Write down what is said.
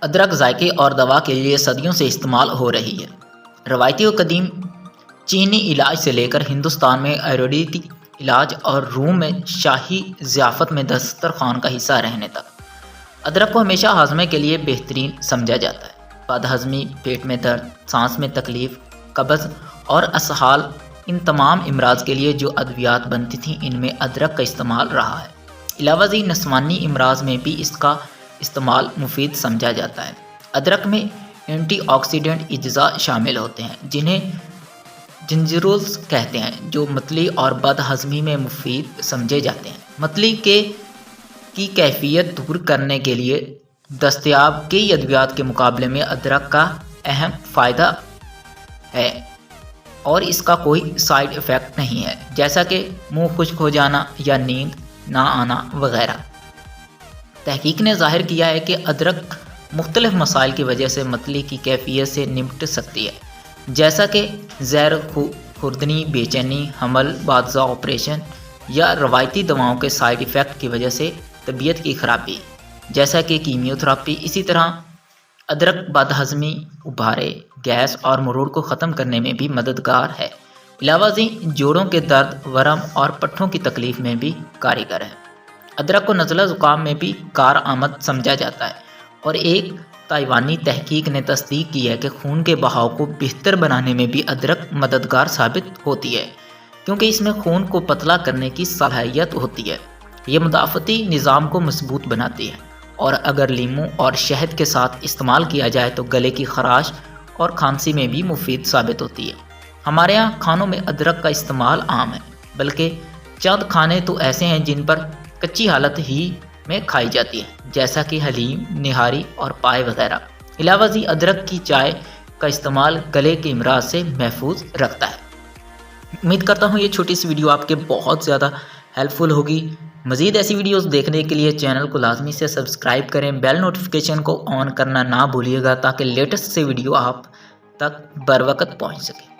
ادرک ذائقے اور دوا کے لیے صدیوں سے استعمال ہو رہی ہے۔ روایتی و قدیم چینی علاج سے لے کر ہندوستان میں آیورویدک علاج اور روم میں شاہی ضیافت میں دسترخوان کا حصہ رہنے تک ادرک کو ہمیشہ ہاضمے کے لیے بہترین سمجھا جاتا ہے۔ بد ہضمی، پیٹ میں درد، سانس میں تکلیف، قبض اور اسہال، ان تمام امراض کے لیے جو ادویات بنتی تھیں ان میں ادرک کا استعمال رہا ہے۔ علاوہ ازیں نسوانی امراض میں بھی اس کا استعمال مفید سمجھا جاتا ہے۔ ادرک میں اینٹی آکسیڈنٹ اجزاء شامل ہوتے ہیں جنہیں جنجرولز کہتے ہیں، جو متلی اور بد ہضمی میں مفید سمجھے جاتے ہیں۔ متلی کی کیفیت دور کرنے کے لیے دستیاب کئی ادویات کے مقابلے میں ادرک کا اہم فائدہ ہے اور اس کا کوئی سائیڈ ایفیکٹ نہیں ہے، جیسا کہ منہ خشک ہو جانا یا نیند نہ آنا وغیرہ۔ تحقیق نے ظاہر کیا ہے کہ ادرک مختلف مسائل کی وجہ سے متلی کی کیفیت سے نمٹ سکتی ہے، جیسا کہ زیر خوردنی، بے چینی، حمل بعد ازاں آپریشن یا روایتی دواؤں کے سائیڈ ایفیکٹ کی وجہ سے طبیعت کی خرابی جیسا کہ کیمیوتھراپی۔ اسی طرح ادرک بد ہضمی، ابھارے، گیس اور مرور کو ختم کرنے میں بھی مددگار ہے۔ علاوہ ازیں جوڑوں کے درد، ورم اور پٹھوں کی تکلیف میں بھی کارگر ہے۔ ادرک کو نزلہ زکام میں بھی کارآمد سمجھا جاتا ہے اور ایک تائیوانی تحقیق نے تصدیق کی ہے کہ خون کے بہاؤ کو بہتر بنانے میں بھی ادرک مددگار ثابت ہوتی ہے، کیونکہ اس میں خون کو پتلا کرنے کی صلاحیت ہوتی ہے۔ یہ مدافعتی نظام کو مضبوط بناتی ہے اور اگر لیموں اور شہد کے ساتھ استعمال کیا جائے تو گلے کی خراش اور کھانسی میں بھی مفید ثابت ہوتی ہے۔ ہمارے یہاں کھانوں میں ادرک کا استعمال عام ہے، بلکہ چند کھانے تو ایسے ہیں جن پر کچی حالت ہی میں کھائی جاتی ہے، جیسا کہ حلیم، نہاری اور پائے وغیرہ۔ علاوہ ازیں ادرک کی چائے کا استعمال گلے کے امراض سے محفوظ رکھتا ہے۔ امید کرتا ہوں یہ چھوٹی سی ویڈیو آپ کے بہت زیادہ ہیلپ فل ہوگی۔ مزید ایسی ویڈیوز دیکھنے کے لیے چینل کو لازمی سے سبسکرائب کریں، بیل نوٹیفیکیشن کو آن کرنا نہ بھولیے گا تاکہ لیٹسٹ سے ویڈیو آپ تک بر وقت پہنچ سکے۔